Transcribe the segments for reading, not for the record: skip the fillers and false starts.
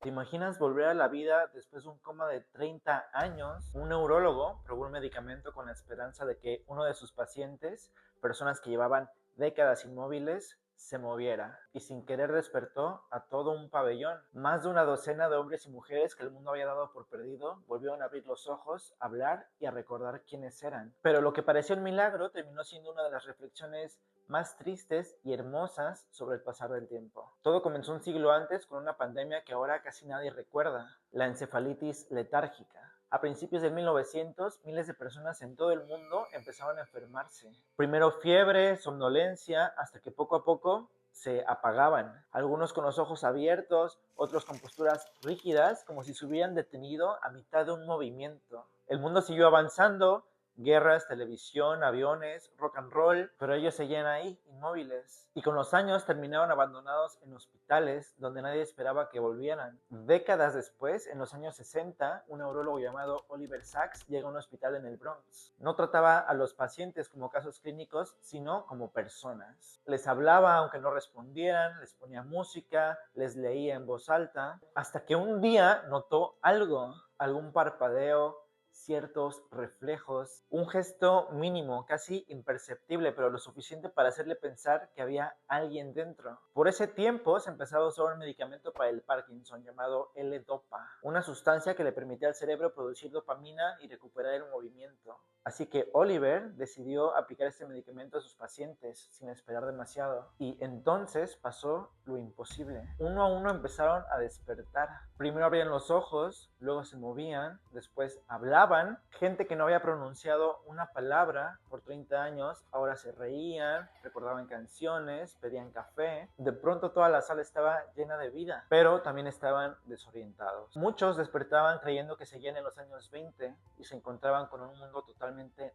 ¿Te imaginas volver a la vida después de un coma de 30 años? Un neurólogo probó un medicamento con la esperanza de que uno de sus pacientes, personas que llevaban décadas inmóviles, se moviera y sin querer despertó a todo un pabellón. Más de una docena de hombres y mujeres que el mundo había dado por perdido volvieron a abrir los ojos, a hablar y a recordar quiénes eran. Pero lo que parecía un milagro terminó siendo una de las reflexiones más tristes y hermosas sobre el pasar del tiempo. Todo comenzó un siglo antes con una pandemia que ahora casi nadie recuerda, la encefalitis letárgica. A principios de 1900, miles de personas en todo el mundo empezaron a enfermarse. Primero fiebre, somnolencia, hasta que poco a poco se apagaban. Algunos con los ojos abiertos, otros con posturas rígidas, como si se hubieran detenido a mitad de un movimiento. El mundo siguió avanzando, guerras, televisión, aviones, rock and roll, pero ellos seguían ahí, inmóviles. Y con los años terminaron abandonados en hospitales donde nadie esperaba que volvieran. Décadas después, en los años 60, un neurólogo llamado Oliver Sacks llegó a un hospital en el Bronx. No trataba a los pacientes como casos clínicos, sino como personas. Les hablaba aunque no respondieran, les ponía música, les leía en voz alta, hasta que un día notó algo, algún parpadeo, ciertos reflejos, un gesto mínimo, casi imperceptible, pero lo suficiente para hacerle pensar que había alguien dentro. Por ese tiempo se empezaba a usar un medicamento para el Parkinson llamado L-Dopa, una sustancia que le permitía al cerebro producir dopamina y recuperar el movimiento. Así que Oliver decidió aplicar este medicamento a sus pacientes sin esperar demasiado. Y entonces pasó lo imposible. Uno a uno empezaron a despertar. Primero abrían los ojos, luego se movían, después hablaban. Gente que no había pronunciado una palabra por 30 años, ahora se reían, recordaban canciones, pedían café. De pronto toda la sala estaba llena de vida, pero también estaban desorientados. Muchos despertaban creyendo que seguían en los años 20 y se encontraban con un mundo totalmente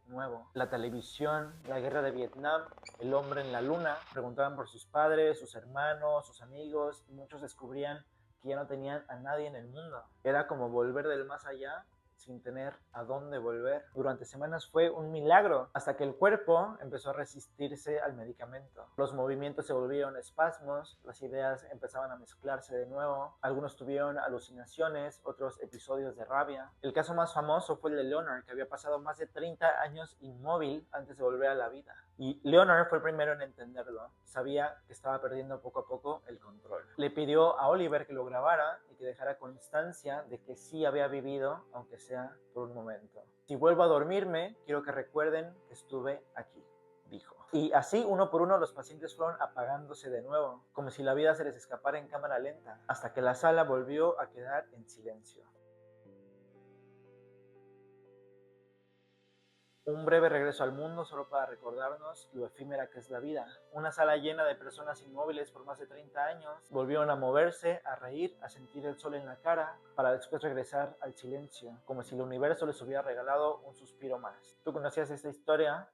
nuevo. La televisión, la guerra de Vietnam, el hombre en la luna. Preguntaban por sus padres, sus hermanos, sus amigos, y muchos descubrían que ya no tenían a nadie en el mundo. Era como volver del más allá sin tener a dónde volver. Durante semanas fue un milagro, hasta que el cuerpo empezó a resistirse al medicamento. Los movimientos se volvieron espasmos, las ideas empezaban a mezclarse de nuevo, algunos tuvieron alucinaciones, otros episodios de rabia. El caso más famoso fue el de Leonard, que había pasado más de 30 años inmóvil antes de volver a la vida. Y Leonard fue el primero en entenderlo. Sabía que estaba perdiendo poco a poco el control. Le pidió a Oliver que lo grabara y que dejara constancia de que sí había vivido, aunque sea por un momento. Si vuelvo a dormirme, quiero que recuerden que estuve aquí, dijo. Y así, uno por uno, los pacientes fueron apagándose de nuevo, como si la vida se les escapara en cámara lenta, hasta que la sala volvió a quedar en silencio. Un breve regreso al mundo solo para recordarnos lo efímera que es la vida. Una sala llena de personas inmóviles por más de 30 años volvieron a moverse, a reír, a sentir el sol en la cara, para después regresar al silencio, como si el universo les hubiera regalado un suspiro más. ¿Tú conocías esta historia?